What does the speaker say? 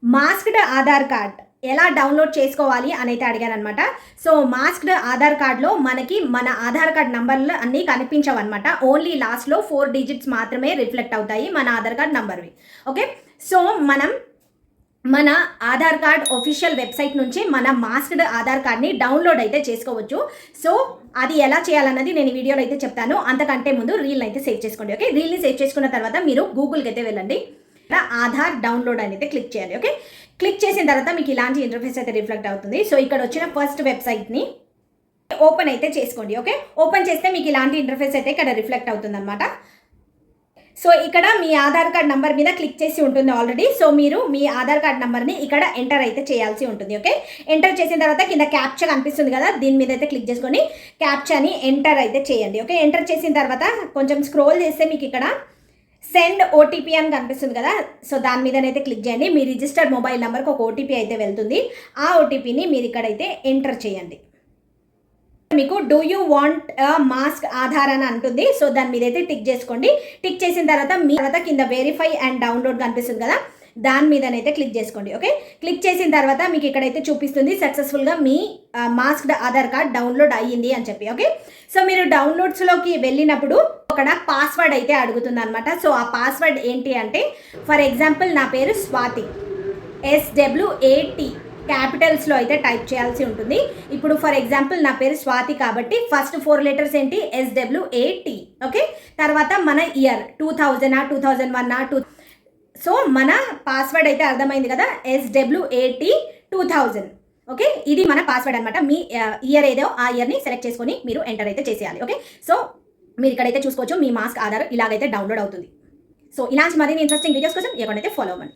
Masked Aadhaar card ఎలా download చేసుకోవాలి అని అయితే అడిగాను అనమాట. సో మాస్క్డ్ ఆధార్ కార్డ్లో మనకి మన ఆధార్ కార్డ్ నంబర్లు అన్నీ కనిపించవు అనమాట. ఓన్లీ లాస్ట్లో 4 డిజిట్స్ మాత్రమే రిఫ్లెక్ట్ అవుతాయి మన ఆధార్ కార్డ్ నంబర్వి. ఓకే, సో మనం మన ఆధార్ కార్డ్ ఒఫీషియల్ వెబ్సైట్ నుంచి మన మాస్క్డ్ ఆధార్ కార్డ్ని డౌన్లోడ్ అయితే చేసుకోవచ్చు. సో అది ఎలా చేయాలన్నది నేను ఈ వీడియోలో అయితే చెప్తాను. అంతకంటే ముందు రీల్ అయితే సేవ్ చేసుకోండి. ఓకే, రీల్ని సేవ్ చేసుకున్న తర్వాత మీరు గూగుల్కి అయితే వెళ్ళండి. ఆధార్ డౌన్లోడ్ అని అయితే క్లిక్ చేయాలి. ఓకే, క్లిక్ చేసిన తర్వాత మీకు ఇలాంటి ఇంటర్ఫేస్ అయితే రిఫ్లెక్ట్ అవుతుంది. సో ఇక్కడ వచ్చిన ఫస్ట్ వెబ్సైట్ని ఓపెన్ అయితే చేసుకోండి. ఓకే, ఓపెన్ చేస్తే మీకు ఇలాంటి ఇంటర్ఫేస్ అయితే ఇక్కడ రిఫ్లెక్ట్ అవుతుంది అనమాట. సో ఇక్కడ మీ ఆధార్ కార్డ్ నంబర్ మీద క్లిక్ చేసి ఉంటుంది ఆల్రెడీ. సో మీరు మీ ఆధార్ కార్డ్ నంబర్ని ఇక్కడ ఎంటర్ అయితే చేయాల్సి ఉంటుంది. ఓకే, ఎంటర్ చేసిన తర్వాత కింద క్యాప్చా కనిపిస్తుంది కదా, దీని మీద అయితే క్లిక్ చేసుకొని క్యాప్చాని ఎంటర్ అయితే చేయండి. ఓకే, ఎంటర్ చేసిన తర్వాత కొంచెం స్క్రోల్ చేస్తే మీకు ఇక్కడ సెండ్ ఓటీపీ అని కనిపిస్తుంది కదా, సో దాని మీదనైతే క్లిక్ చేయండి. మీ రిజిస్టర్డ్ మొబైల్ నెంబర్కి ఒక ఓటీపీ అయితే వెళ్తుంది. ఆ ఓటీపీని మీరు ఇక్కడైతే ఎంటర్ చేయండి. మీకు do you want mask Aadhaar అని అంటుంది. సో దాని మీద అయితే టిక్ చేసుకోండి. టిక్ చేసిన తర్వాత కింద వెరిఫై అండ్ డౌన్లోడ్ కనిపిస్తుంది కదా, దాని మీదనైతే క్లిక్ చేసుకోండి. ఓకే, క్లిక్ చేసిన తర్వాత మీకు ఇక్కడైతే చూపిస్తుంది సక్సెస్ఫుల్గా మీ మాస్క్డ్ ఆధార్ కార్డ్ డౌన్లోడ్ అయ్యింది అని చెప్పి. ఓకే, సో మీరు డౌన్లోడ్స్లోకి వెళ్ళినప్పుడు అక్కడ పాస్వర్డ్ అయితే అడుగుతుంది అనమాట. సో ఆ పాస్వర్డ్ ఏంటి అంటే, ఫర్ ఎగ్జాంపుల్ నా పేరు స్వాతి, SWAT క్యాపిటల్స్లో అయితే టైప్ చేయాల్సి ఉంటుంది. ఇప్పుడు ఫర్ ఎగ్జాంపుల్ నా పేరు స్వాతి కాబట్టి ఫస్ట్ 4 లెటర్స్ ఏంటి, SWAT. ఓకే, తర్వాత మన ఇయర్ 2000 2001 సో మన పాస్వర్డ్ అయితే అర్థమైంది కదా, SWAT 2000. ఓకే, ఇది మన పాస్వర్డ్ అనమాట. మీ ఇయర్ ఏదో ఆ ఇయర్ని సెలెక్ట్ చేసుకొని మీరు ఎంటర్ అయితే చేసేయాలి. ఓకే, సో మీరు ఇక్కడైతే చూసుకోవచ్చు మీ మాస్క్ ఆధార్ ఇలాగైతే డౌన్లోడ్ అవుతుంది. సో ఇలాంటి మరిన్ని ఇంట్రెస్టింగ్ వీడియోస్ కోసం ఎక్కడైతే ఫాలో అవ్వండి.